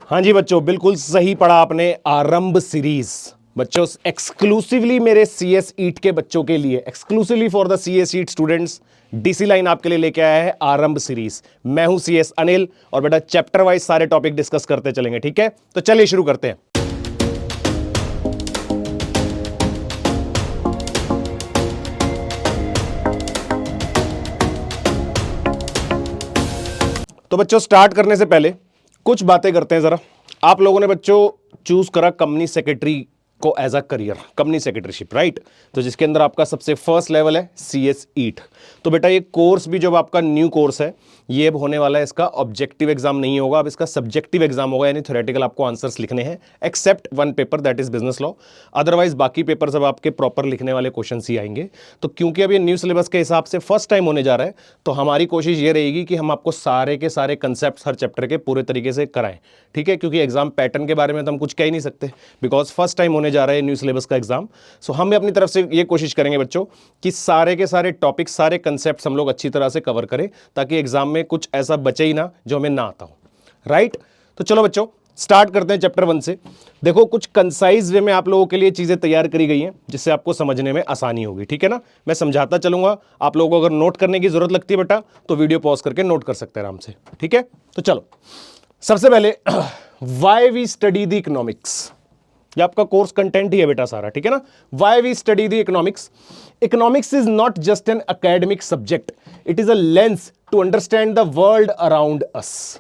हाँ जी बच्चों, बिल्कुल सही पढ़ा आपने। आरंभ सीरीज बच्चों एक्सक्लूसिवली मेरे CS ईट के बच्चों के लिए, exclusively for the CS eat students, DC line आपके लिए लेके आया है आरंभ सीरीज। मैं हूं CS अनिल और बेटा चैप्टर वाइज सारे टॉपिक डिस्कस करते चलेंगे। ठीक है, तो चलिए शुरू करते हैं। तो बच्चों स्टार्ट करने से पहले कुछ बातें करते हैं जरा। आप लोगों ने बच्चों चूज करा कंपनी सेक्रेटरी को as a career, company secretaryship, right. तो जिसके अंदर आपका सबसे फर्स्ट लेवल है CS ईट। तो बेटा ये कोर्स भी जो आपका न्यू कोर्स है, ये अब होने वाला है, इसका ऑब्जेक्टिव एग्जाम नहीं होगा, अब इसका सब्जेक्टिव एग्जाम होगा, यानी थ्योरेटिकल आपको आंसर्स लिखने हैं except one paper that is business law. Otherwise बाकी पेपर सब आपके प्रॉपर लिखने वाले क्वेश्चन ही आएंगे। तो क्योंकि अब ये न्यू सिलेबस के हिसाब से फर्स्ट टाइम होने जा रहा है, तो हमारी कोशिश ये रहेगी कि हम आपको सारे के सारे कंसेप्ट हर चैप्टर के पूरे तरीके से कराएं। ठीक है, क्योंकि एग्जाम पैटर्न के बारे में तो हम कुछ कह ही नहीं सकते, बिकॉज फर्स्ट टाइम होने जा रहा है न्यू सिलेबस का एग्जाम। सो हम अपनी तरफ से ये कोशिश करेंगे बच्चों कि सारे के सारे टॉपिक, सारे कंसेप्ट हम लोग अच्छी तरह से कवर करें, ताकि एग्जाम में कुछ ऐसा बचे ही ना जो हमें ना आता हो, राइट। तो चलो बच्चों स्टार्ट करते हैं चैप्टर 1 से। देखो कुछ कंसाइज वे में आप लोगों के लिए चीजें तैयार करी गई हैं, जिससे आपको समझने में आसानी होगी। ठीक है ना, मैं समझाता चलूंगा, आप लोगों को अगर नोट करने की जरूरत लगती है बेटा तो वीडियो पॉज करके नोट कर सकते हैं आराम से। ठीक है, तो चलो सबसे पहले why we study the economics. ये आपका कोर्स कंटेंट ही है बेटा सारा। ठीक है ना, why we study the economics. Economics is not just an academic subject, it is a lens to understand the world around us.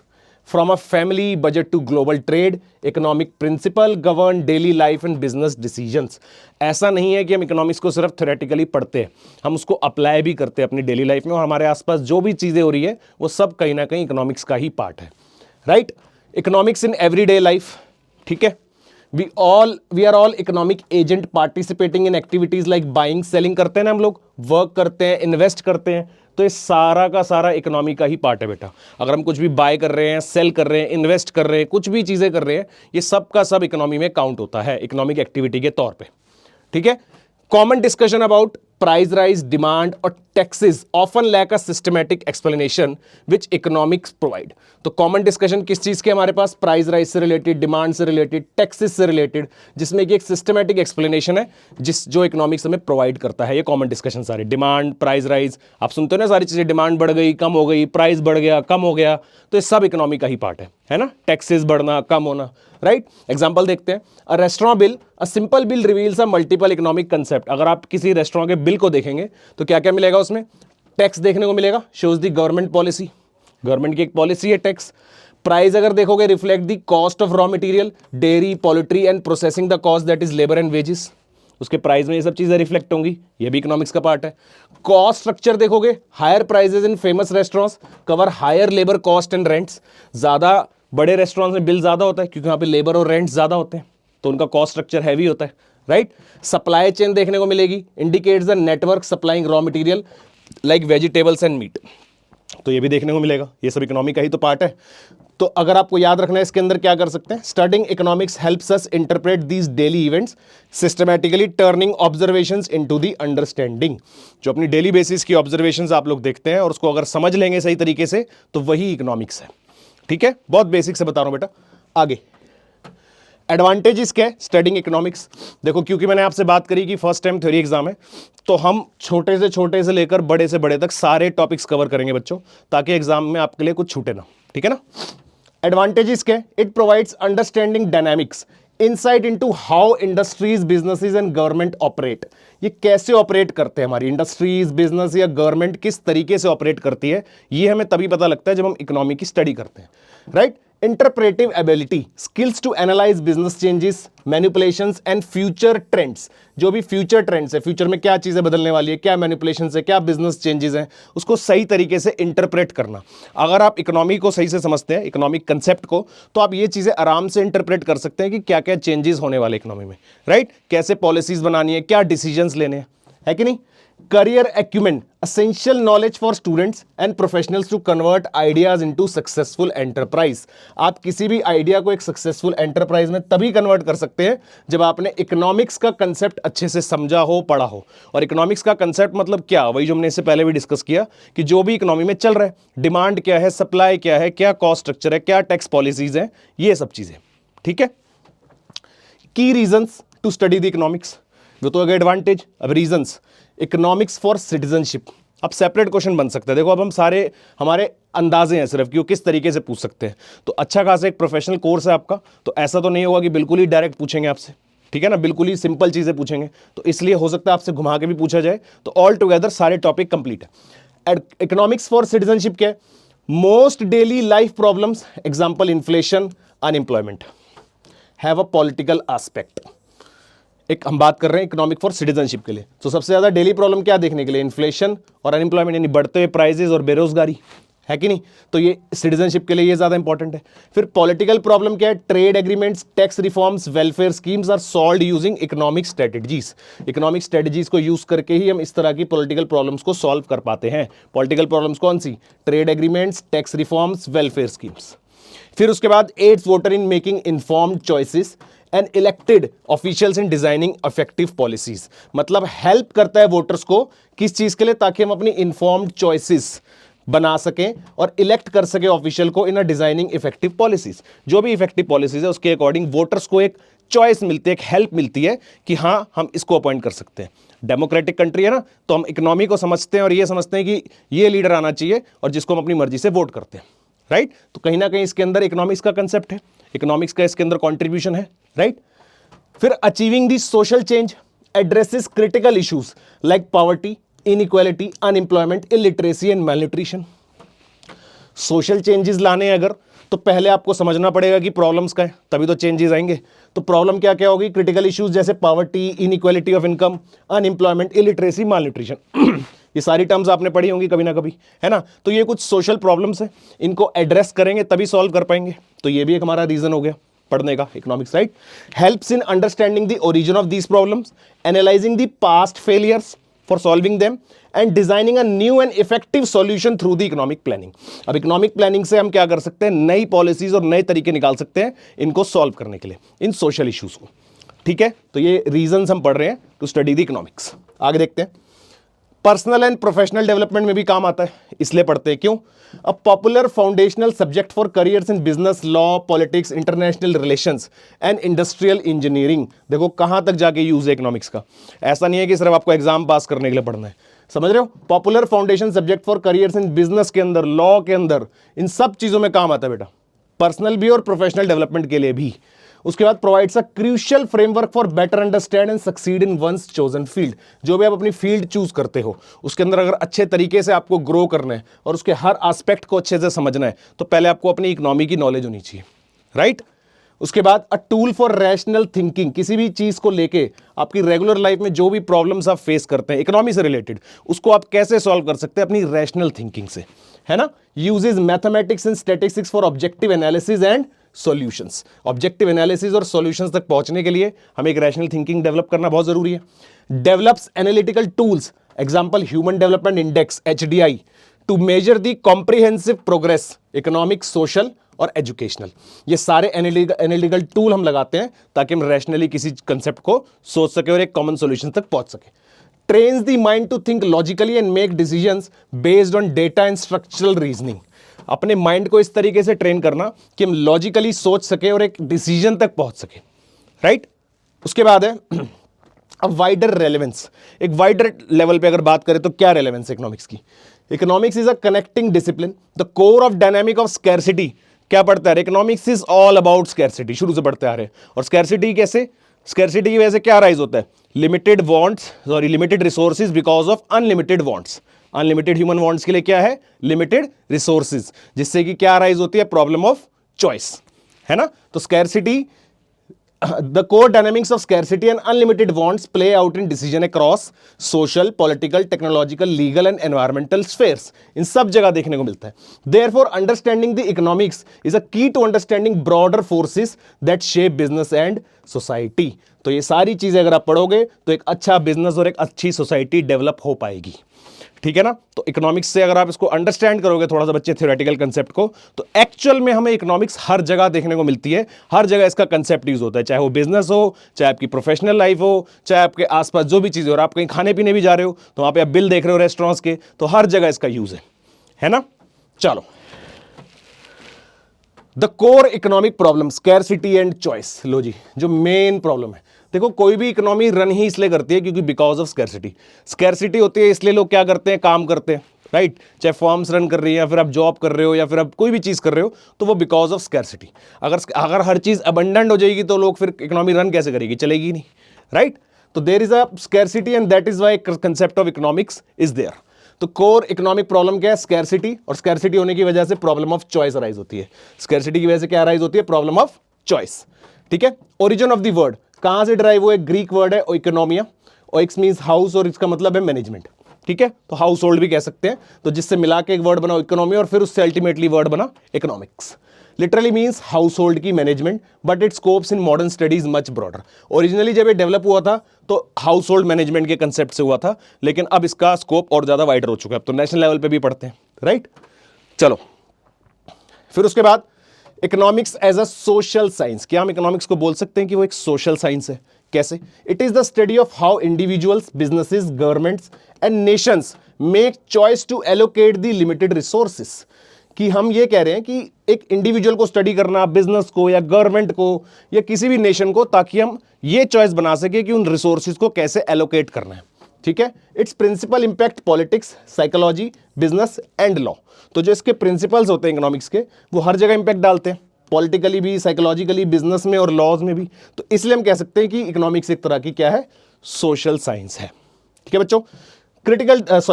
From a family budget to global trade, economic principle govern daily life and business decisions. ऐसा नहीं है कि हम economics को सिर्फ theoretically पढ़ते हैं, हम उसको अप्लाई भी करते हैं अपनी डेली लाइफ में, और हमारे आसपास जो भी चीज़ें हो रही है वो सब कहीं ना कहीं इकोनॉमिक्स का ही पार्ट है, right. Economics in everyday life. ठीक है, we are all economic agent participating in activities like buying selling करते हैं ना हम लोग, वर्क करते हैं, इन्वेस्ट करते हैं, तो ये सारा का सारा इकोनॉमी का ही पार्ट है बेटा। अगर हम कुछ भी बाय कर रहे हैं, सेल कर रहे हैं, इन्वेस्ट कर रहे हैं, कुछ भी चीजें कर रहे हैं, ये सब का सब इकोनॉमी में काउंट होता है, इकोनॉमिक एक्टिविटी के तौर पे। ठीक है, common discussion about price rise, demand और taxes often lack a systematic explanation which economics provide. तो कॉमन डिस्कशन किस चीज के हमारे पास, प्राइस राइज से रिलेटेड, डिमांड से रिलेटेड, टैक्सेस से रिलेटेड, जिसमें कि एक सिस्टमैटिक एक्सप्लेनेशन है जो इकोनॉमिक्स हमें प्रोवाइड करता है। ये कॉमन डिस्कशन सारे, डिमांड, प्राइस राइज, आप सुनते हो ना सारी चीजें, डिमांड बढ़ गई, कम हो गई, प्राइस बढ़ गया, कम हो गया, तो ये सब इकोनॉमी का ही पार्ट है ना। टैक्सेस बढ़ना, कम होना, राइट। एग्जाम्पल देखते हैं, a restaurant bill, a simple bill reveals a multiple economic concept. अगर आप किसी रेस्टोरेंट के बिल को देखेंगे तो क्या क्या मिलेगा उसमें, टैक्स देखने को मिलेगा, shows the government policy, government की एक पॉलिसी है टैक्स। प्राइस अगर देखोगे, reflect the cost of raw material, dairy, poultry and processing the cost that is labour and wages, उसके प्राइस में ये सब चीजें रिफ्लेक्ट होंगी, ये भी इकोनॉमिक्स का पार्ट है। कॉस्ट स्ट्रक्चर देखोगे, higher prices in famous restaurants cover higher labour cost and rents. ज्यादा बड़े रेस्टोरेंट्स में बिल ज्यादा होता है क्योंकि वहां पे लेबर और रेंट ज्यादा होते हैं, तो उनका कॉस्ट स्ट्रक्चर हैवी होता है, राइट। सप्लाई चेन देखने को मिलेगी, indicates the network supplying raw material like vegetables and meat, तो ये भी देखने को मिलेगा, ये सब इकोनॉमी का ही तो पार्ट है। तो अगर आपको याद रखना है इसके अंदर क्या कर सकते हैं, studying economics helps us interpret these daily events systematically, turning observations into the understanding. जो अपनी डेली बेसिस की ऑब्जर्वेशंस आप लोग देखते हैं और उसको अगर समझ लेंगे सही तरीके से, तो वही इकोनॉमिक्स है। ठीक है, बहुत बेसिक से बता रहा हूं बेटा। आगे एडवांटेजेस क्या है स्टडिंग इकोनॉमिक्स। देखो क्योंकि मैंने आपसे बात करी कि फर्स्ट टाइम थ्योरी एग्जाम है, तो हम छोटे से लेकर बड़े से बड़े तक सारे टॉपिक्स कवर करेंगे बच्चों, ताकि एग्जाम में आपके लिए कुछ छूटे ना। ठीक है ना, एडवांटेजेस क्या है, it provides understanding dynamics, insight into how industries, businesses and government operate. ये कैसे ऑपरेट करते हैं, हमारी इंडस्ट्रीज, बिजनेस या गवर्नमेंट किस तरीके से ऑपरेट करती है, ये हमें तभी पता लगता है जब हम इकोनॉमी की स्टडी करते हैं, right. Interpretive ability, skills to analyse business changes, manipulations and future trends. जो भी फ्यूचर ट्रेंड्स है, फ्यूचर में क्या चीजें बदलने वाली है, क्या मैनिपुलेशंस है, क्या बिजनेस चेंजेस हैं, उसको सही तरीके से इंटरप्रेट करना। अगर आप इकोनॉमी को सही से समझते हैं, इकोनॉमिक कंसेप्ट को, तो आप ये चीजें आराम से इंटरप्रेट कर सकते हैं कि क्या क्या चेंजेस होने वाले इकोनॉमी में, राइट। कैसे पॉलिसीज बनानी है, क्या डिसीजंस लेने हैं, है कि नहीं। career acumen, essential knowledge for students and professionals to convert ideas into successful enterprise। आप किसी भी आइडिया को एक सक्सेसफुल एंटरप्राइज में तभी कन्वर्ट कर सकते हैं जब आपने इकोनॉमिक्स का कंसेप्ट अच्छे से समझा हो, पढ़ा हो। और इकोनॉमिक्स का कंसेप्ट मतलब क्या, वही जो हमने इससे पहले भी डिस्कस किया कि जो भी इकोनॉमी में चल रहा है, डिमांड क्या है, सप्लाई क्या है, क्या कॉस्ट स्ट्रक्चर है, क्या टैक्स पॉलिसीज है, ये सब चीजें। ठीक है। Key reasons to study the economics, वो तो एडवांटेज। अब रीजंस, इकोनॉमिक्स फॉर सिटीजनशिप, अब सेपरेट क्वेश्चन बन सकता है। देखो अब हम सारे हमारे अंदाजे हैं सिर्फ कि वो किस तरीके से पूछ सकते हैं। तो अच्छा खासा एक प्रोफेशनल कोर्स है आपका, तो ऐसा तो नहीं होगा कि बिल्कुल ही डायरेक्ट पूछेंगे आपसे, ठीक है ना, बिल्कुल ही सिंपल चीजें पूछेंगे। तो इसलिए हो सकता है आपसे घुमा के भी पूछा जाए। तो ऑल टुगेदर सारे टॉपिक कंप्लीट है। इकोनॉमिक्स फॉर सिटीजनशिप क्या है? Most daily life problems, example inflation, unemployment, have a political aspect. एक हम बात कर रहे हैं इकोनॉमिक फॉर सिटीजनशिप के लिए, तो सबसे ज्यादा डेली प्रॉब्लम क्या देखने के लिए? इन्फ्लेशन और अनएम्प्लॉयमेंट, यानी बढ़ते हुए प्राइजेस और बेरोजगारी, है कि नहीं? तो ये सिटीजनशिप के लिए ये ज्यादा इंपॉर्टेंट है। फिर पॉलिटिकल प्रॉब्लम क्या है? Trade agreements, tax reforms, welfare schemes are solved using economic strategies. Economic strategies को यूज करके ही हम इस तरह की पॉलिटिकल प्रॉब्लम्स को सॉल्व कर पाते हैं। पॉलिटिकल प्रॉब्लम्स कौन सी? Trade agreements, tax reforms, welfare schemes. फिर उसके बाद aids voter in making informed choices and elected officials in designing effective policies. मतलब हेल्प करता है वोटर्स को किस चीज के लिए? ताकि हम अपनी इन्फॉर्म्ड चॉइसेस बना सकें और इलेक्ट कर सके ऑफिशियल को इन अ डिजाइनिंग इफेक्टिव पॉलिसीज। जो भी इफेक्टिव पॉलिसीज है उसके अकॉर्डिंग वोटर्स को एक चॉइस मिलती है, एक हेल्प मिलती है कि हाँ हम इसको अपॉइंट कर सकते हैं। डेमोक्रेटिक कंट्री है ना, तो हम इकोनॉमी को समझते हैं और ये समझते हैं कि ये लीडर आना चाहिए और जिसको हम अपनी मर्जी से वोट करते हैं, राइट? तो कहीं ना कहीं इसके अंदर इकोनॉमिक्स का कंसेप्ट है, इकोनॉमिक्स का इसके अंदर कंट्रीब्यूशन है, राइट? फिर achieving the social change addresses critical issues like poverty, inequality, unemployment, illiteracy and malnutrition. Social changes लाने हैं अगर, तो पहले आपको समझना पड़ेगा कि प्रॉब्लम्स क्या है, तभी तो चेंजेस आएंगे। तो प्रॉब्लम क्या क्या होगी? क्रिटिकल इश्यूज जैसे poverty, inequality of income, unemployment, illiteracy, malnutrition. ये सारी टर्म्स आपने पढ़ी होंगी कभी ना कभी, है ना? तो ये कुछ सोशल प्रॉब्लम्स है, इनको एड्रेस करेंगे तभी सॉल्व कर पाएंगे। तो ये भी एक हमारा रीजन हो गया पढ़ने का economics, right? Helps in understanding the origin of these problems, analysing the past failures for solving them and designing a new and effective solution through the economic planning. अब इकोनॉमिक प्लानिंग से हम क्या कर सकते हैं? नई पॉलिसीज और नए तरीके निकाल सकते हैं इनको सॉल्व करने के लिए, इन सोशल इश्यूज को। ठीक है, तो ये रीजंस हम पढ़ रहे हैं टू स्टडी द इकोनॉमिक्स। आगे देखते हैं। पर्सनल एंड प्रोफेशनल डेवलपमेंट में भी काम आता है, इसलिए पढ़ते हैं। क्यों? A popular foundational subject for careers in business, law, politics, international relations and industrial engineering. देखो कहां तक जाके यूज है इकोनॉमिक्स का। ऐसा नहीं है कि सिर्फ आपको एग्जाम पास करने के लिए पढ़ना है, समझ रहे हो? Popular foundation subject for careers in business के अंदर, लॉ के अंदर, इन सब चीजों में काम आता है बेटा, पर्सनल भी और प्रोफेशनल डेवलपमेंट के लिए भी। उसके बाद provides a crucial framework for better understand and succeed in one's chosen field. जो भी आप अपनी फील्ड चूज करते हो उसके अंदर अगर अच्छे तरीके से आपको ग्रो करना है और उसके हर एस्पेक्ट को अच्छे से समझना है तो पहले आपको अपनी इकोनॉमी की नॉलेज होनी चाहिए, राइट? उसके बाद a tool for rational thinking, किसी भी चीज को लेके आपकी रेगुलर लाइफ में जो भी प्रॉब्लम्स आप फेस करते हैं इकोनॉमी से रिलेटेड, उसको आप कैसे सॉल्व कर सकते हैं अपनी रैशनल थिंकिंग से, है ना? Uses mathematics and statistics for objective analysis and solutions. Objective analysis और सॉल्यूशंस तक पहुंचने के लिए हमें एक रैशनल थिंकिंग डेवलप करना बहुत जरूरी है। Develops analytical tools, example human development index HDI, to measure the comprehensive progress economic, social और एजुकेशनल। ये सारे एनालिटिकल टूल हम लगाते हैं ताकि हम रैशनली किसी कंसेप्ट को सोच सके और एक कॉमन सॉल्यूशन तक पहुंच सके। Trains the mind to think logically and make decisions based on data and structural reasoning. अपने माइंड को इस तरीके से ट्रेन करना कि हम लॉजिकली सोच सके और एक डिसीजन तक पहुंच सके, राइट? उसके बाद है अब वाइडर रेलेवेंस। एक वाइडर लेवल पे अगर बात करें तो क्या रेलेवेंस है इकोनॉमिक्स की? Economics is a connecting discipline, the core of dynamic of scarcity. क्या पढ़ता है? Economics is all about scarcity, शुरू से पढ़ते आ रहे हैं। और स्कैरसिटी कैसे? स्कैरसिटी की वजह से क्या राइज होता है? Limited resources because of unlimited wants. Unlimited human wants के लिए क्या है? लिमिटेड रिसोर्सेज, जिससे कि क्या राइज होती है? प्रॉब्लम ऑफ चॉइस, है ना? तो scarcity The core dynamics of scarcity and unlimited wants play out in decision across social, political, technological, legal and environmental spheres. इन सब जगह देखने को मिलता है. Therefore, understanding the economics is a key to understanding broader forces that shape business and society. तो ये सारी चीजें अगर आप पढ़ोगे तो एक अच्छा बिजनेस और एक अच्छी सोसाइटी डेवलप हो पाएगी. ठीक है ना. तो इकोनॉमिक्स से अगर आप इसको अंडरस्टैंड करोगे थोड़ा सा बच्चे थ्योरेटिकल कंसेप्ट को, तो एक्चुअल में हमें इकोनॉमिक्स हर जगह देखने को मिलती है. हर जगह इसका कंसेप्ट यूज होता है, चाहे वो बिजनेस हो, चाहे आपकी प्रोफेशनल लाइफ हो, चाहे आपके आसपास जो भी चीजें हो. और आप कहीं खाने पीने भी जा रहे हो तो वहां पे आप बिल देख रहे हो रेस्टोरेंट्स के, तो हर जगह इसका यूज है ना. चलो, the core economic problem scarcity and choice. लो जी, जो मेन प्रॉब्लम है, देखो कोई भी इकोनॉमी रन ही इसलिए करती है क्योंकि बिकॉज ऑफ स्कैरसिटी. स्कैरसिटी होती है इसलिए लोग क्या करते हैं, काम करते हैं, राइट. चाहे फॉर्म्स रन कर रही है या फिर आप जॉब कर रहे हो या फिर आप कोई भी चीज कर रहे हो, तो वो बिकॉज ऑफ स्कैरसिटी. अगर हर चीज अबंडेंट हो जाएगी तो लोग फिर इकोनॉमी रन कैसे करेगी, चलेगी नहीं, राइट. तो there is a scarcity and that is why concept of economics is there. तो कोर इकोनॉमिक प्रॉब्लम क्या है, स्कैरसिटी. और स्कैरसिटी होने की वजह से प्रॉब्लम ऑफ चॉइस अराइज होती है. स्कैरसिटी की वजह से क्या अराइज होती है, प्रॉब्लम ऑफ चॉइस. ठीक है. ओरिजिन ऑफ द वर्ड कहां से ड्राइव हुआ है, ग्रीक वर्ड है इकोनॉमिया. ओइक्स मींस हाउस और इसका मतलब है मैनेजमेंट. ठीक है. तो हाउस होल्ड भी कह सकते हैं. तो जिससे मिला के एक वर्ड बना इकोनॉमी और फिर उससे अल्टीमेटली वर्ड बना economics. Literally means household की management, but it scopes in modern studies much broader. Originally जब ये डेवलप हुआ था तो हाउस होल्ड मैनेजमेंट के कंसेप्ट से हुआ था, लेकिन अब इसका स्कोप और ज्यादा वाइडर हो चुका है. अब तो नेशनल लेवल पे भी पढ़ते हैं, राइट. चलो, फिर उसके बाद economics as a social science. क्या हम इकोनॉमिक्स को बोल सकते हैं कि वो एक सोशल साइंस है? कैसे? It is the study of how individuals, businesses, governments and nations make choice to allocate the limited resources. कि हम ये कह रहे हैं कि एक इंडिविजुअल को स्टडी करना, बिजनेस को या गवर्नमेंट को या किसी भी नेशन को, ताकि हम ये चॉइस बना सके कि उन रिसोर्सेज को कैसे एलोकेट करना है. ठीक है. Its principle impact politics, psychology, business and law. तो जो इसके प्रिंसिपल्स होते हैं इकोनॉमिक्स के, वो हर जगह इंपैक्ट डालते हैं, पॉलिटिकली भी, साइकोलॉजिकली, बिजनेस में और लॉज में भी. तो इसलिए हम कह सकते हैं कि इकोनॉमिक्स एक तरह की क्या है, सोशल साइंस है. ठीक है बच्चों.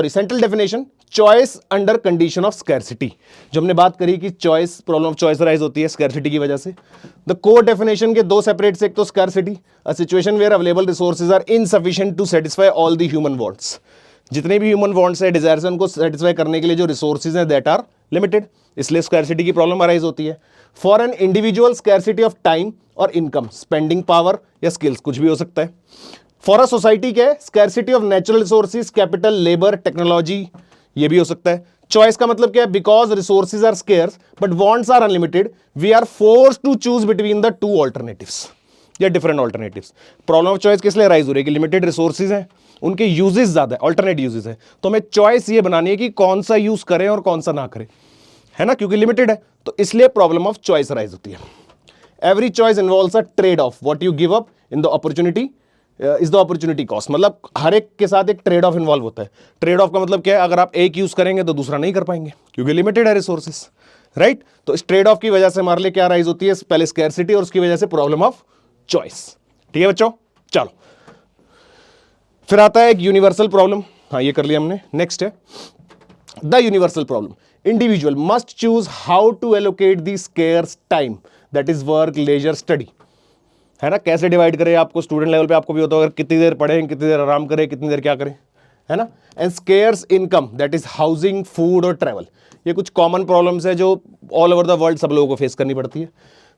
Central definition, choice under condition of scarcity. जो हमने बात करी कि choice, problem of choice rise होती है स्कैरसिटी की वजह से. द कोर डेफिनेशन के दो सेपरेट से, एक तो scarcity, a situation where available resources are insufficient to satisfy all the human wants. जितने भी ह्यूमन वांट्स है, डिजायर्स है, उनको सेटिस्फाई करने के लिए जो रिसोर्सेज हैं दैट आर लिमिटेड. इसलिए स्कैरसिटी की प्रॉब्लम अराइज होती है. For an individual scarcity of time और इनकम, स्पेंडिंग पावर या स्किल्स, कुछ भी हो सकता है. फॉर अ सोसाइटी क्या है, scarcity of natural resources, capital, labour, technology, ये भी हो सकता है. चॉइस का मतलब क्या है, because resources are scarce but wants are unlimited, we are forced to choose between the two alternatives या different alternatives. Problem of choice किस लिए राइज हो रही है कि लिमिटेड रिसोर्सेज हैं, उनके यूजेस ज्यादा है, ऑल्टरनेट यूजेस है. तो हमें चॉइस ये बनानी है कि कौन सा यूज करें और कौन सा ना करें, है ना, क्योंकि लिमिटेड है. तो इसलिए प्रॉब्लम ऑफ चॉइस राइज होती है. Every choice involves a trade off, what you give up in the opportunity is the opportunity cost. मतलब हर एक के साथ एक ट्रेड ऑफ इन्वॉल्व होता है. ट्रेड ऑफ का मतलब क्या है, अगर आप एक यूज करेंगे तो दूसरा नहीं कर पाएंगे क्योंकि लिमिटेड है रिसोर्सेस, राइट. तो इस ट्रेड ऑफ की वजह से हमारे लिए क्या राइज होती है, पहले स्कैरसिटी और उसकी वजह से प्रॉब्लम ऑफ चॉइस. ठीक है बच्चों. चलो, फिर आता है एक यूनिवर्सल प्रॉब्लम. हाँ, ये कर लिया हमने. नेक्स्ट है the universal problem. Individual must choose how to allocate the scarce time, that is work, leisure, study. है ना, कैसे डिवाइड करें. आपको स्टूडेंट लेवल पे आपको भी होता है, अगर कितनी देर पढ़ें, कितनी देर आराम करें, कितनी देर क्या करें, है ना. And scarce income, that is housing, food और ट्रैवल. ये कुछ कॉमन प्रॉब्लम्स है जो ऑल ओवर द वर्ल्ड सब लोगों को फेस करनी पड़ती है.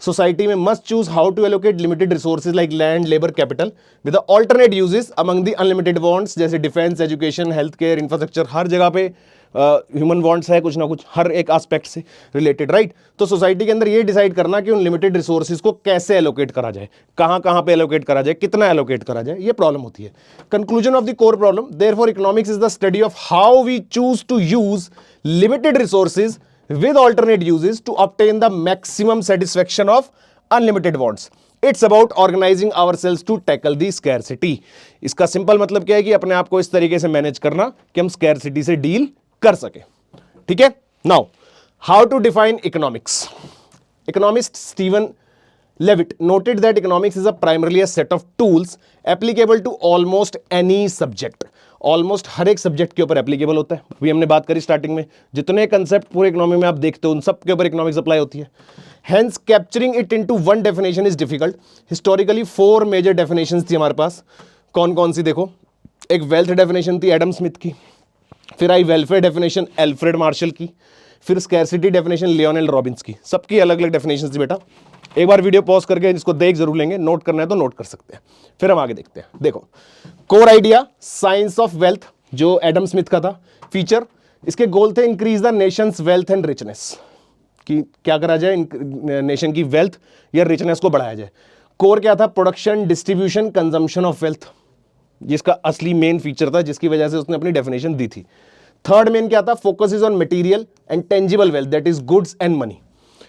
सोसाइटी में must choose how to allocate limited resources like land, labour, capital with alternate uses among the unlimited wants, जैसे defence, education, health care, infrastructure. हर जगह पे ह्यूमन वांट्स है कुछ ना कुछ, हर एक एस्पेक्ट से रिलेटेड, राइट. तो सोसाइटी के अंदर ये डिसाइड करना कि उन लिमिटेड रिसोर्सेज को कैसे एलोकेट करा जाए, कहां कहां पे एलोकेट करा जाए, कितना एलोकेट करा जाए, ये प्रॉब्लम होती है. Conclusion of the core problem, therefore economics is the study of how we choose to use limited resources with alternate uses to obtain the maximum satisfaction of unlimited wants. It's about organizing ourselves to tackle the scarcity. इसका simple मतलब क्या है कि अपने आप को इस तरीके से मैनेज करना कि हम scarcity से डील कर सके. ठीक है. Now, how to define economics? Economist Stephen Levitt noted that economics is primarily a set of tools applicable to almost any subject. Almost हर एक सब्जेक्ट के ऊपर एप्लीकेबल होता है। अभी हमने बात करी स्टार्टिंग में, जितने कंसेप्ट पूरे इकोनॉमी में आप देखते हो उन सब के ऊपर इकोनॉमिक्स अप्लाई होती है। Hence capturing it into one definition is difficult. Historically 4 major definitions थी हमारे पास। कौन कौन सी देखो, एक वेल्थ डेफिनेशन थी एडम स्मिथ की, फिर आई वेलफेयर डेफिनेशन एल्फ्रेड मार्शल की, फिर स्कैरसिटी डेफिनेशन लियोनेल रॉबिन्स की। सबकी अलग अलग डेफिनेशन थी बेटा। एक बार वीडियो पॉज करके इसको देख जरूर लेंगे, नोट करना है तो नोट कर सकते हैं। फिर हम आगे देखते हैं। देखो, core idea science of wealth जो एडम स्मिथ का था। फीचर, इसके गोल थे increase the Nations wealth and richness, कि क्या करा जाए, नेशन की वेल्थ या रिचनेस को बढ़ाया जाए। कोर क्या था, production distribution consumption of wealth, जिसका असली मेन फीचर था, जिसकी वजह से उसने अपनी डेफिनेशन दी थी। थर्ड मेन क्या था, focus is on material and tangible wealth, that is goods and money.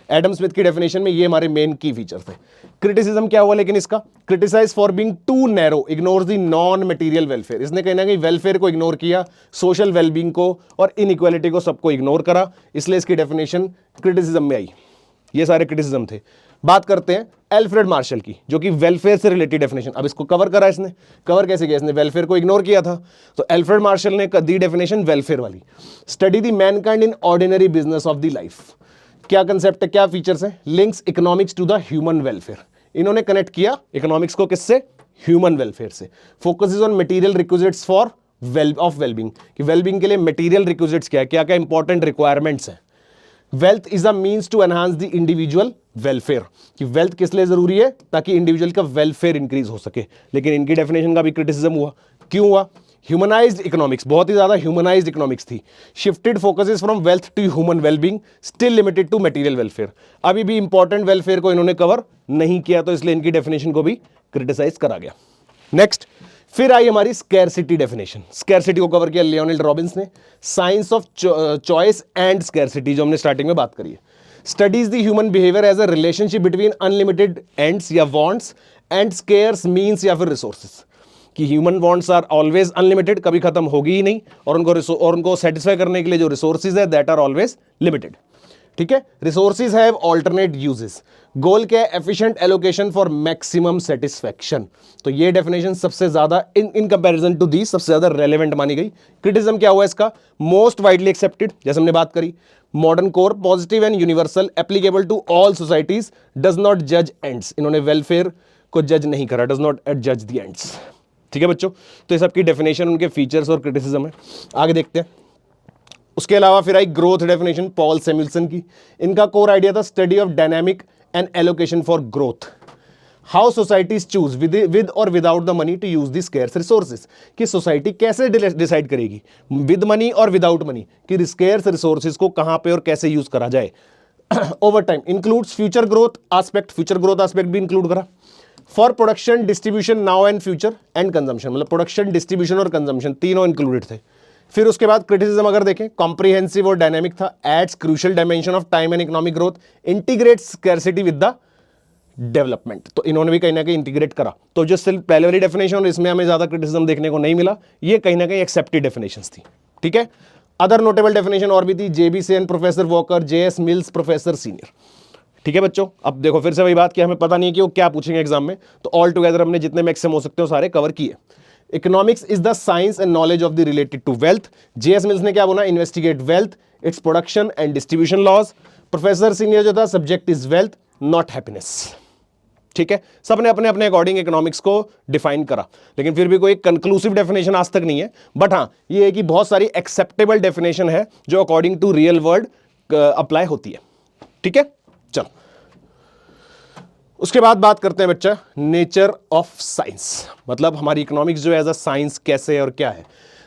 Adam Smith की डेफिनेशन में ये हमारे मेन की फीचर थे। क्रिटिसिज्म क्या हुआ लेकिन इसका, criticise for being too narrow, ignore the non material welfare. इसने कहीं ना कहीं वेलफेयर को इग्नोर किया, सोशल वेलबींग को और इनइक्वालिटी को, सबको इग्नोर करा, इसलिए इसकी डेफिनेशन क्रिटिसिज्म में आई। ये सारे क्रिटिसिज्म थे। बात करते हैं एल्फ्रेड मार्शल की, जो कि वेलफेयर से रिलेटेड डेफिनेशन। अब इसको कवर करा इसने, कवर कैसे किया इसने, वेलफेयर को इग्नोर किया था, तो एल्फ्रेड मार्शल ने दी डेफिनेशन वेलफेयर वाली। Study the mankind in ordinary business of the life. क्या कंसेप्ट है, क्या फीचर्स है, links economics to the human welfare. इन्होंने कनेक्ट किया इकोनॉमिक्स को किससे, ह्यूमन वेलफेयर से। Focus is on material requisites for wellbeing, कि वेलबींग के लिए मटेरियल रिक्विजिट्स क्या है, क्या क्या इंपॉर्टेंट रिक्वायरमेंट्स हैं। Wealth is a means to enhance the individual welfare, कि वेल्थ किस लिए जरूरी है, ताकि इंडिविजुअल का वेलफेयर इंक्रीज हो सके। लेकिन इनकी डेफिनेशन का भी क्रिटिसिज्म हुआ। क्यों हुआ, ह्यूमनाइज्ड इकोनॉमिक्स, बहुत ही ज्यादा ह्यूमनाइज्ड इकोनॉमिक्स थी। Shifted focuses from wealth to human wellbeing, still limited to material welfare. अभी भी इंपॉर्टेंट वेलफेयर को इन्होंने कवर नहीं किया, तो इसलिए इनकी डेफिनेशन को भी क्रिटिसाइज करा गया। नेक्स्ट, फिर आई हमारी स्कैरसिटी डेफिनेशन। स्कैरसिटी को कवर किया लियोनेल रॉबिन्स ने। Science of choice and scarcity, जो हमने स्टार्टिंग में बात करी है। Studies the human behaviour as a relationship between unlimited ends या वांट्स एंड स्केयर्स मीन्स या फिर रिसोर्सेज, कि human wants are always unlimited, कभी खत्म होगी ही नहीं, और उनको सेटिस्फाई करने के लिए जो रिसोर्सेज है दैट आर ऑलवेज लिमिटेड। ठीक है, रिसोर्सेज हैव ऑल्टरनेट यूजेस। गोल क्या है, efficient allocation for maximum satisfaction. तो ये डेफिनेशन सबसे ज्यादा इन कंपैरिजन टू दी सबसे ज्यादा रेलेवेंट मानी गई। क्रिटिसिज्म क्या हुआ इसका, मोस्ट वाइडली एक्सेप्टेड, जैसे हमने बात करी, modern core positive and universal applicable to all societies, does not जज एंड्स। इन्होंने वेलफेयर को जज नहीं करा, डज नॉट जज द एंड्स। ठीक है बच्चों, तो ये सबकी डेफिनेशन, उनके फीचर्स और क्रिटिसिज्म है। आगे देखते हैं। उसके अलावा फिर आई ग्रोथ डेफिनेशन पॉल सैमुएल्सन की। इनका कोर आइडिया था study of dynamic and allocation for growth, how societies choose with और without the money to use the scarce resources, कि सोसाइटी कैसे डिसाइड करेगी विद मनी और विदाउट मनी, कि scarce resources को कहां पे और कैसे यूज करा जाए। Over time includes future growth aspect, future growth aspect भी इंक्लूड करा। For production distribution now and future and consumption, मतलब प्रोडक्शन डिस्ट्रीब्यूशन और कंजम्पशन तीनों इंक्लूडेड थे। फिर उसके बाद क्रिटिसिज्म अगर देखें, कॉम्प्रिहेंसिव और डायनेमिक था, adds crucial dimension of time and economic growth, integrates scarcity with the development. तो इन्होंने भी कहीं ना कहीं इंटीग्रेट करा। तो जो सिर्फ पहले वाली डेफिनेशन और इसमें हमें ज्यादा क्रिटिसिज्म देखने को नहीं मिला, ये कहीं ना कहीं एक्सेप्टेड डेफिनेशंस थी। ठीक है, अदर नोटेबल डेफिनेशन और भी थी, J B Sen, professor Walker, J S Mills, professor Senior. ठीक है बच्चों, अब देखो फिर से वही बात कि हमें पता नहीं है कि वो क्या पूछेंगे एग्जाम में, तो ऑल टुगेदर हमने जितने मैक्सिमम हो सकते हो सारे कवर किए। Economics is the science and knowledge of the related to wealth. JS Mills ने क्या बोला, investigate wealth, its production and distribution laws. Professor senior जो था, subject is wealth not happiness. ठीक है, सबने अपने अपने अकॉर्डिंग इकोनॉमिक्स को डिफाइन करा, लेकिन फिर भी कोई कंक्लूसिव डेफिनेशन आज तक नहीं है। बट हाँ, ये है कि बहुत सारी एक्सेप्टेबल डेफिनेशन है जो according to real world apply होती है। ठीक है, चलो उसके बाद बात करते हैं बच्चा नेचर ऑफ साइंस, मतलब हमारी इकोनॉमिक्स जो एज अ साइंस कैसे है और क्या है।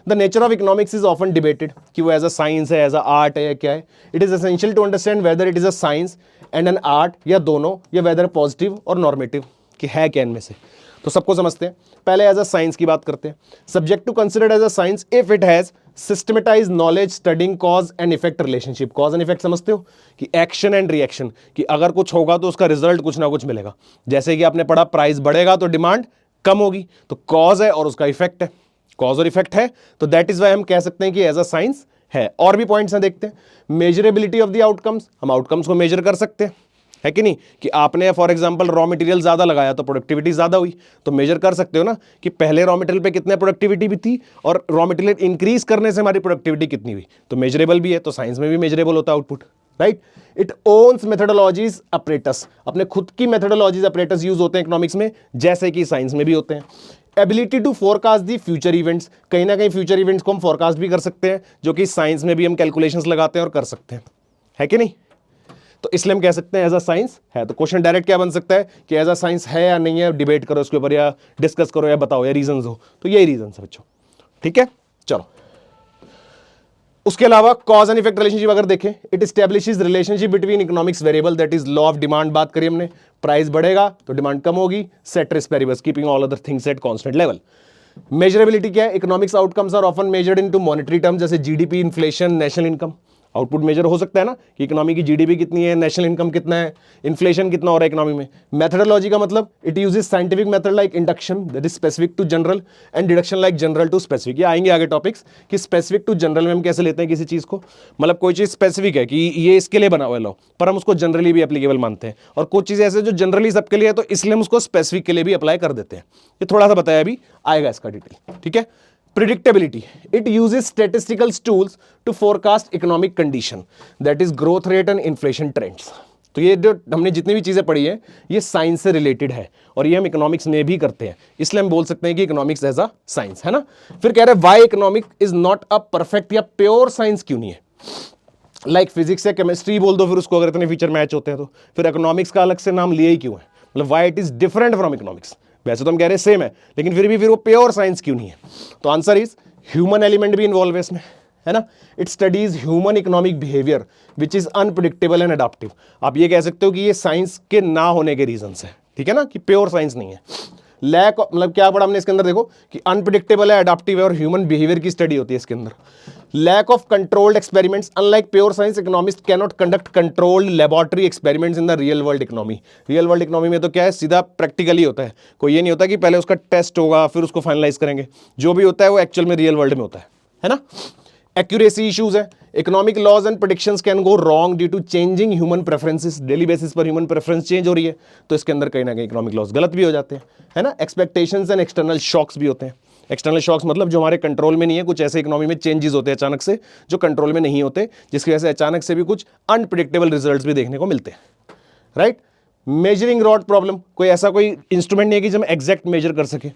The nature of economics is often debated, कि वो एज अ साइंस है, एज अ आर्ट है, क्या है। It is essential to understand whether it is a science and an art, या दोनों, या वेदर पॉजिटिव और नॉर्मेटिव, कि है क्या इनमें से। तो सबको समझते हैं। पहले एज अ साइंस की बात करते हैं। Subject to considered as a science if it has systematise knowledge studying cause and effect relationship. Cause and effect समझते हो, कि एक्शन एंड रिएक्शन, कि अगर कुछ होगा तो उसका रिजल्ट कुछ ना कुछ मिलेगा। जैसे कि आपने पढ़ा प्राइस बढ़ेगा तो डिमांड कम होगी, तो कॉज है और उसका इफेक्ट है, कॉज और इफेक्ट है, तो दैट इज वाई हम कह सकते हैं कि एज अ साइंस है। और भी पॉइंट्स हैं, देखते हैं। मेजरेबिलिटी ऑफ द आउटकम्स, हम आउटकम्स को मेजर कर सकते हैं, है कि नहीं, कि आपने फॉर एग्जांपल रॉ मटेरियल ज्यादा लगाया तो प्रोडक्टिविटी ज्यादा हुई, तो मेजर कर सकते हो ना कि पहले रॉ मटेरियल पे कितने प्रोडक्टिविटी भी थी और रॉ मटेरियल इंक्रीज करने से हमारी प्रोडक्टिविटी कितनी हुई, तो मेजरेबल भी है, तो साइंस में भी मेजरेबल होता है output, right. It owns methodologies apparatus, अपने खुद की मेथोडोलॉजीज अपरेटस यूज होते हैं इकोनॉमिक्स में, जैसे कि साइंस में भी होते हैं। Ability to forecast the future events, कहीं ना कहीं फ्यूचर इवेंट्स को हम फोरकास्ट भी कर सकते हैं, जो कि साइंस में भी हम कैलकुलेशंस लगाते हैं और कर सकते हैं, है कि नहीं। तो इसलिए हम कह सकते हैं एज अ साइंस है। तो क्वेश्चन डायरेक्ट क्या बन सकता है कि एज अ साइंस है या नहीं है, डिबेट करो इसके ऊपर या डिस्कस करो या बताओ या रीजंस हो, तो यही रीजंस है बच्चों, ठीक है। चलो उसके अलावा कॉज एंड इफेक्ट रिलेशनशिप अगर देखें, it establishes relationship between economics variable, that is law of demand बात करी हमने, प्राइस बढ़ेगा तो डिमांड कम होगी, ceteris paribus keeping all other things at constant level. Measurability क्या है, economics outcomes are often measured into monetary terms, जैसे GDP, inflation, national income. Output measure हो सकता है ना कि इकोनॉमी की जीडीपी कितनी है, नेशनल इनकम कितना है, इन्फ्लेशन कितना हो रहा है इकोनॉमी में। मेथोडोलॉजी का मतलब it uses scientific method like induction that is specific to general and deduction like general to specific. ये आएंगे आगे टॉपिक्स कि स्पेसिफिक टू जनरल में हम कैसे लेते हैं किसी चीज को, मतलब कोई चीज स्पेसिफिक है कि ये इसके लिए बना हुआ है लॉ, पर हम उसको जनरली भी एप्लीकेबल मानते हैं, और कुछ चीजें ऐसे जो जनरली सबके लिए है तो इसलिए हम उसको स्पेसिफिक के लिए भी अप्लाई कर देते हैं। ये थोड़ा सा बताया, अभी आएगा इसका डिटेल, ठीक है। predictability, it uses statistical tools to forecast economic condition, that is growth rate and inflation trends। तो ये जो हमने जितनी भी चीजें पढ़ी है ये साइंस से रिलेटेड है और ये हम इकोनॉमिक्स में भी करते हैं, इसलिए हम बोल सकते हैं कि इकोनॉमिक्स एज अ साइंस, है ना। फिर कह रहे हैं why economic is not a perfect या प्योर साइंस क्यों नहीं है, लाइक फिजिक्स या केमिस्ट्री बोल दो फिर उसको, अगर इतने फीचर मैच होते हैं तो फिर इकोनॉमिक्स का अलग से नाम लिया ही क्यों है, मतलब why it is different from economics. वैसे तो हम कह रहे हैं सेम है, लेकिन फिर भी वो प्योर साइंस क्यों नहीं है, तो आंसर इज ह्यूमन एलिमेंट भी इन्वॉल्व है इसमें, है ना। It studies human economic behaviour which is unpredictable and adoptive. आप ये कह सकते हो कि ये साइंस के ना होने के रीजंस है, ठीक है ना, कि प्योर साइंस नहीं है। लैक मतलब क्या पढ़ा हमने इसके अंदर, देखो कि अनप्रिडिक्टेबल है, अडॉप्टिव है और ह्यूमन बिहेवियर की स्टडी होती है इसके अंदर। Lack of controlled experiments, unlike pure science economist can not conduct controlled laboratory experiments in the real world economy. Real world economy में तो क्या है, सीधा प्रैक्टिकली होता है, कोई ये नहीं होता कि पहले उसका टेस्ट होगा फिर उसको फाइनलाइज करेंगे, जो भी होता है वो एक्चुअल में रियल वर्ल्ड में होता है ना। एक्यूरेसी इश्यूज है, economic laws and predictions can go wrong due to changing human preferences, daily basis पर ह्यूमन प्रेफरेंस चेंज हो रही है तो इसके अंदर कहीं ना कहीं इकोनॉमिक लॉज गलत भी हो जाते हैं, है ना। एक्सपेक्टेशंस एंड एक्सटर्नल शॉक्स भी होते हैं। एक्सटर्नल शॉक्स मतलब जो हमारे कंट्रोल में नहीं है, कुछ ऐसे इकोनॉमी में चेंजेस होते हैं अचानक से जो कंट्रोल में नहीं होते, जिसकी वजह से अचानक से भी कुछ अनप्रिडिक्टेबल रिजल्ट्स भी देखने को मिलते हैं, राइट। मेजरिंग रॉड प्रॉब्लम, कोई ऐसा कोई इंस्ट्रूमेंट नहीं है कि जो हम एग्जैक्ट मेजर कर सके।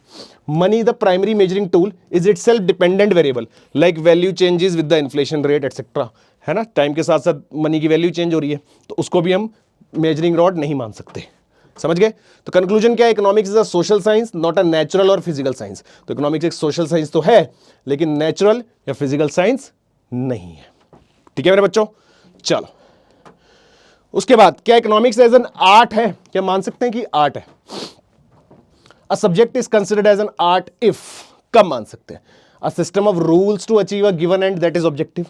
Money the primary measuring tool is it self dependent variable, like value changes with the inflation rate etcetera, है ना। टाइम के साथ साथ मनी की वैल्यू चेंज हो रही है तो उसको भी हम मेजरिंग रॉड नहीं मान सकते, समझ गए। तो कंक्लूजन क्या है, economics is a social science not a natural और फिजिकल साइंस। तो इकोनॉमिक्स एक सोशल साइंस तो है लेकिन नेचुरल या फिजिकल साइंस नहीं है, ठीक है मेरे बच्चों। चलो उसके बाद क्या इकोनॉमिक्स एज एन आर्ट है, क्या मान सकते हैं कि आर्ट है। A subject is considered as an art if, कब मान सकते हैं, a system of rules to achieve a given end that is objective,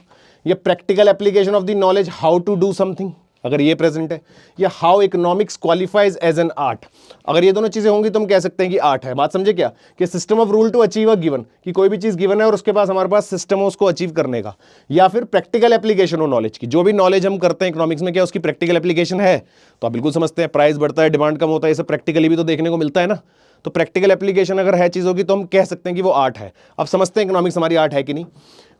या practical application of the knowledge how to do something, अगर ये प्रेजेंट है, या how economics qualifies as an art. अगर ये दोनों चीजें होंगी तो हम कह सकते हैं कि आर्ट है। बात समझे क्या, कि system of rule to achieve a given, कि कोई भी चीज गिवन है और उसके पास हमारे पास सिस्टम है उसको अचीव करने का, या फिर प्रैक्टिकल एप्लीकेशन हो नॉलेज की, जो भी नॉलेज हम करते हैं इकोनॉमिक्स में क्या उसकी प्रैक्टिकल एप्लीकेशन है। तो आप बिल्कुल समझते हैं प्राइस बढ़ता है, डिमांड कम होता है, ये सब प्रैक्टिकली भी तो देखने को मिलता है ना। तो प्रैक्टिकल एप्लीकेशन अगर है चीजों की तो हम कह सकते हैं कि वो आर्ट है। अब समझते हैं इकोनॉमिक्स हमारी आर्ट है कि नहीं।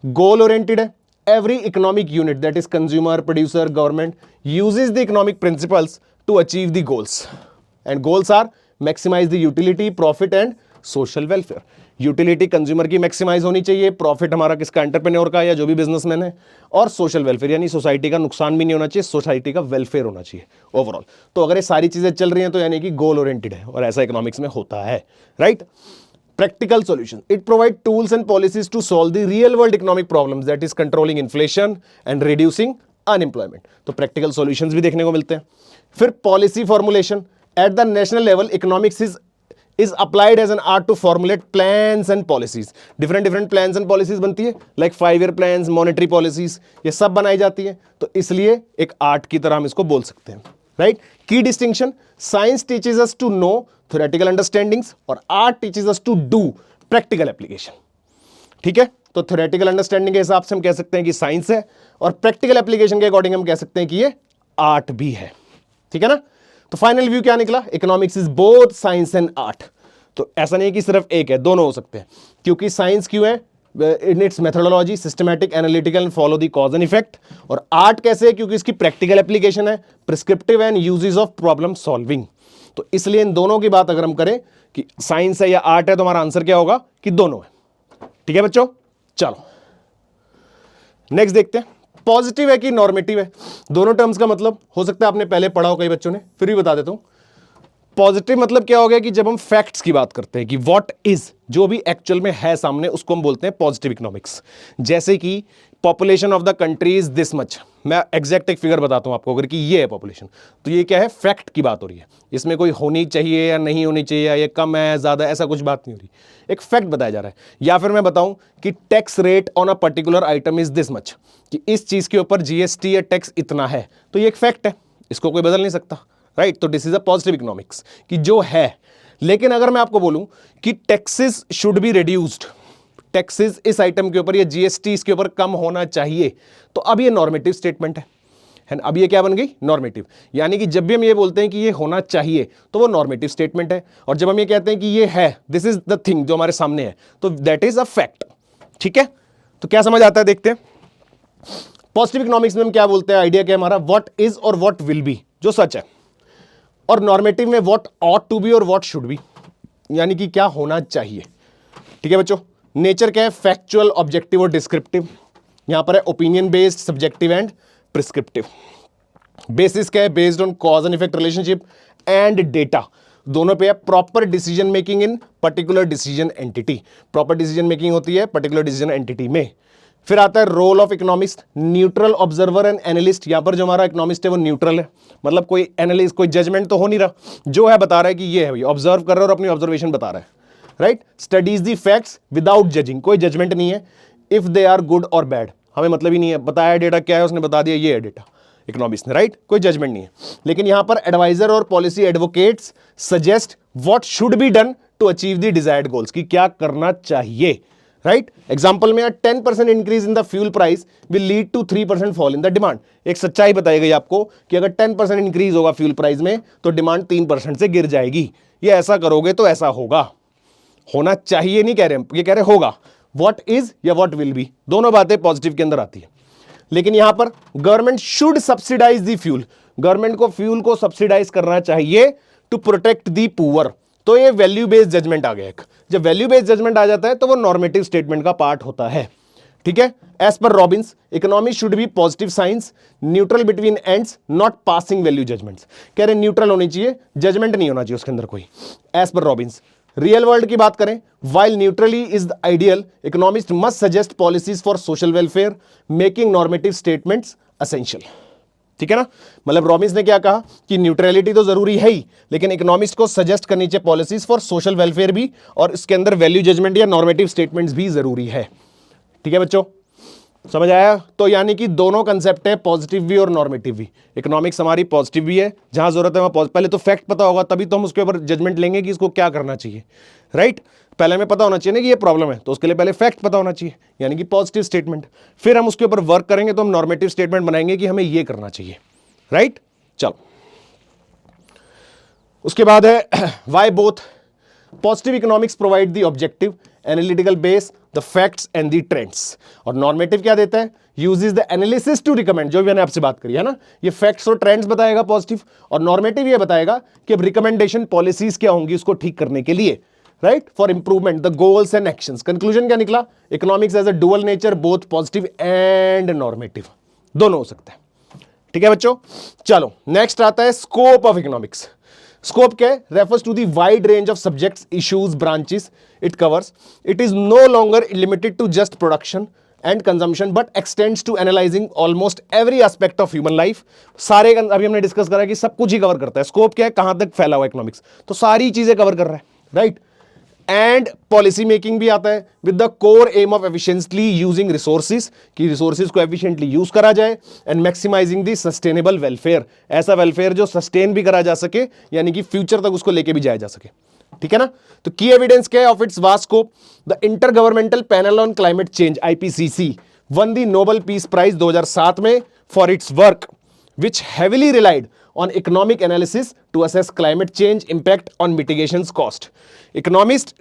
गोल ओरिएंटेड है, every economic unit, that is consumer, producer, government, uses the economic principles to achieve the goals, and goals are maximize the utility, profit and social welfare। Utility consumer की maximise होनी चाहिए, profit हमारा किसका, entrepreneur का या जो भी businessman है, और सोशल वेलफेयर यानी सोसाइटी का नुकसान भी नहीं होना चाहिए, सोसाइटी का वेलफेयर होना चाहिए ओवरऑल। तो अगर ये सारी चीजें चल रही हैं तो यानी कि गोल ओरिएंटेड है, और ऐसा इकोनॉमिक्स में होता है, right. Practical solution, it provide tools and policies to solve the real world economic problems, that is controlling inflation and reducing unemployment। तो practical solutions भी देखने को मिलते हैं। फिर policy formulation, at the national level economics is applied as an art to formulate plans and policies। different plans and policies बनती है, like 5-year plans, monetary policies, ये सब बनाई जाती है, तो इसलिए एक आर्ट की तरह हम इसको बोल सकते हैं, राइट। की distinction, science teaches us to know theoretical understandings और art teaches us to do practical application, ठीक है। तो थ्योरेटिकल अंडरस्टैंडिंग के हिसाब से हम कह सकते हैं कि साइंस है, और प्रैक्टिकल एप्लीकेशन के अकॉर्डिंग हम कह सकते हैं कि ये आर्ट भी है, ठीक है ना। तो फाइनल व्यू क्या निकला, economics is both science and art. तो ऐसा नहीं कि सिर्फ एक है, दोनों हो सकते हैं, क्योंकि साइंस क्यों है, in its methodology, systematic, analytical and follow the cause and effect. और आर्ट कैसे है, क्योंकि इसकी प्रैक्टिकल एप्लीकेशन है, prescriptive and uses of problem solving. तो इसलिए इन दोनों की बात अगर हम करें कि साइंस है या आर्ट है, तो हमारा आंसर क्या होगा कि दोनों है। ठीक है बच्चों, चलो नेक्स्ट देखते हैं, पॉजिटिव है कि नॉर्मेटिव है। दोनों टर्म्स का मतलब हो सकता है आपने पहले पढ़ा हो कई बच्चों ने, फिर भी बता देता हूं। पॉजिटिव मतलब क्या हो गया कि जब हम फैक्ट्स की बात करते हैं कि व्हाट इज, जो भी एक्चुअल में है सामने, उसको हम बोलते हैं पॉजिटिव इकोनॉमिक्स। जैसे कि population of the country is this much, मैं एग्जैक्ट एक फिगर बताता हूं आपको, अगर कि ये है पॉपुलेशन, तो ये क्या है, फैक्ट की बात हो रही है। इसमें कोई होनी चाहिए या नहीं होनी चाहिए, या ये कम है ज्यादा, ऐसा कुछ बात नहीं हो रही, एक फैक्ट बताया जा रहा है। या फिर मैं बताऊं कि tax rate on a particular item is this much, कि इस चीज के ऊपर जीएसटी या टैक्स इतना है, तो ये एक फैक्ट है, इसको कोई बदल नहीं सकता, राइट। तो this is a positive economics कि जो है। लेकिन अगर मैं आपको बोलूं कि taxes should be reduced, taxes इस आइटम के ऊपर या जीएसटी इसके ऊपर कम होना चाहिए, तो अब ये नॉर्मेटिव स्टेटमेंट है। अब ये क्या बन गई, नॉर्मेटिव। यानी कि जब भी हम ये बोलते हैं कि ये होना चाहिए, तो वो नॉर्मेटिव स्टेटमेंट है। और जब हम ये कहते हैं कि ये है, दिस इज द थिंग जो हमारे सामने है, तो दैट इज अ फैक्ट। ठीक है, तो क्या समझ आता है, देखते हैं। पॉजिटिव इकोनॉमिक्स में हम क्या बोलते हैं, आइडिया क्या हमारा, व्हाट इज और व्हाट विल बी, जो सच है। और नॉर्मेटिव में व्हाट ऑट टू बी और व्हाट शुड बी, यानी कि क्या होना चाहिए। ठीक है बच्चों, नेचर क्या है, फैक्चुअल, ऑब्जेक्टिव और डिस्क्रिप्टिव। यहां पर है opinion based, subjective and prescriptive. Basis क्या है, based on cause and effect relationship and data, दोनों पे है। Proper decision making in particular decision entity, proper decision making होती है पर्टिकुलर डिसीजन एंटिटी में। फिर आता है role of economist, neutral observer and analyst. यहां पर जो हमारा इकोनॉमिस्ट है वो न्यूट्रल है, मतलब कोई एनालिस्ट, कोई जजमेंट तो हो नहीं रहा, जो है बता रहा है कि ये है, भाई ऑब्जर्व कर रहा है और अपनी ऑब्जर्वेशन बता रहा है, राइट। स्टडीज दी फैक्ट्स विदाउट जजिंग, कोई जजमेंट नहीं है, इफ दे आर गुड और बैड, हमें मतलब ही नहीं है, बताया डेटा क्या है, उसने बता दिया ये है डेटा, इकोनॉमिस्ट ने, राइट, कोई जजमेंट नहीं है। लेकिन यहां पर एडवाइजर और policy advocates suggest what should be done to achieve the desired goals, की क्या करना चाहिए, राइट। एग्जांपल में 10% increase in the fuel price will lead to 3% fall in the demand. एक सच्चाई बताई गई आपको कि अगर 10% इंक्रीज होगा फ्यूल प्राइस में, तो डिमांड 3% से गिर जाएगी। ये ऐसा करोगे तो ऐसा होगा, होना चाहिए नहीं कह रहे हम, ये कह रहे होगा। व्हाट इज या व्हाट विल बी, दोनों बातें पॉजिटिव के अंदर आती है। लेकिन यहां पर government should subsidise the fuel, government को फ्यूल को सब्सिडाइज करना चाहिए टू प्रोटेक्ट द पुअर, तो ये वैल्यू बेस्ड जजमेंट आ गया एक। जब वैल्यू बेस्ड जजमेंट आ जाता है तो वो नॉर्मेटिव स्टेटमेंट का पार्ट होता है। ठीक है, एज पर Robbins economy should be positive science, neutral between ends, not passing value judgements. कह रहे न्यूट्रल होनी चाहिए, जजमेंट नहीं होना चाहिए उसके अंदर कोई, एज पर रॉबिन्स। रियल वर्ल्ड की बात करें, while neutrally is the ideal, economist must suggest policies for social welfare, making normative statements essential. ठीक है ना, मतलब रॉबिन्स ने क्या कहा कि न्यूट्रलिटी तो जरूरी है ही, लेकिन इकोनॉमिस्ट को सजेस्ट करनी चाहिए पॉलिसीज फॉर सोशल वेलफेयर भी, और इसके अंदर वैल्यू जजमेंट या नॉर्मेटिव स्टेटमेंट्स भी जरूरी है। ठीक है बच्चों, समझ आया। तो यानी कि दोनों कंसेप्ट है, पॉजिटिव भी और नॉर्मेटिव भी। इकोनॉमिक्स हमारी पॉजिटिव भी है, जहां जरूरत है वहां पहले तो फैक्ट पता होगा, तभी तो हम उसके ऊपर जजमेंट लेंगे कि इसको क्या करना चाहिए, राइट। पहले हमें पता होना चाहिए ना कि ये प्रॉब्लम है, तो उसके लिए पहले फैक्ट पता होना चाहिए, यानी कि पॉजिटिव स्टेटमेंट। फिर हम उसके ऊपर वर्क करेंगे तो हम नॉर्मेटिव स्टेटमेंट बनाएंगे कि हमें ये करना चाहिए, राइट। चलो उसके बाद है why both. Positive economics provide the objective analytical base, the facts and the trends. और नॉर्मेटिव क्या देता है, uses the analysis to recommend, जो भी मैंने आपसे बात करी है ना, ये फैक्ट्स और ट्रेंड्स बताएगा पॉजिटिव, और नॉर्मेटिव ये बताएगा कि अब रिकमेंडेशन पॉलिसीज क्या होंगी उसको ठीक करने के लिए, right, for improvement the goals and actions. Conclusion क्या निकला, economics as a dual nature, both positive and normative, दोनों हो सकते हैं। ठीक है बच्चों, चलो नेक्स्ट आता है स्कोप ऑफ इकोनॉमिक्स। स्कोप क्या है, refers to the wide range of subjects, issues, branches it covers. It is no longer limited to just production and consumption, but extends to analysing almost every aspect of human life. सारे अभी हमने discuss करा कि सब कुछ ही cover करता है। Scope क्या है, कहां तक फैला हुआ इकोनॉमिक्स, तो सारी चीजें कवर कर रहा है, राइट। एंड पॉलिसी मेकिंग भी आता है with the core aim of efficiently using resources, कि रिसोर्सेज को एफिशिएंटली यूज करा जाए, and maximising the sustainable welfare, ऐसा वेलफेयर जो सस्टेन भी करा जा सके, यानी कि फ्यूचर तक उसको लेके भी जाया जा सके। ठीक है ना, तो की एविडेंस क्या है of its vast scope, the intergovernmental panel on climate change IPCC won the Nobel peace prize 2007 में for its work, which heavily relied on economic analysis to assess climate change impact on mitigations cost. Economics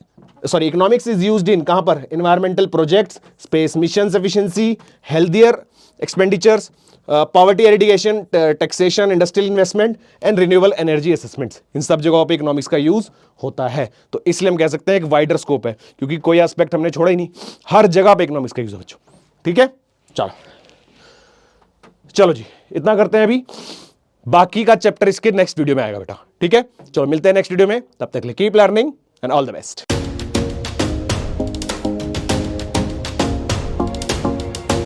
is used in कहां पर? Environmental projects, space missions efficiency, healthier expenditures, poverty eradication, taxation, industrial investment and renewable energy assessments. इन सब जगहों पे economics का use होता है, तो इसलिए हम कह सकते हैं एक वाइडर स्कोप है, क्योंकि कोई एस्पेक्ट हमने छोड़ा ही नहीं, हर जगह पे इकोनॉमिक्स का यूज है बच्चों। ठीक है, चलो जी, इतना करते हैं अभी, बाकी का चैप्टर इसके नेक्स्ट वीडियो में आएगा बेटा। ठीक है, चलो मिलते हैं नेक्स्ट वीडियो में, तब तक के लिए keep learning and all the best.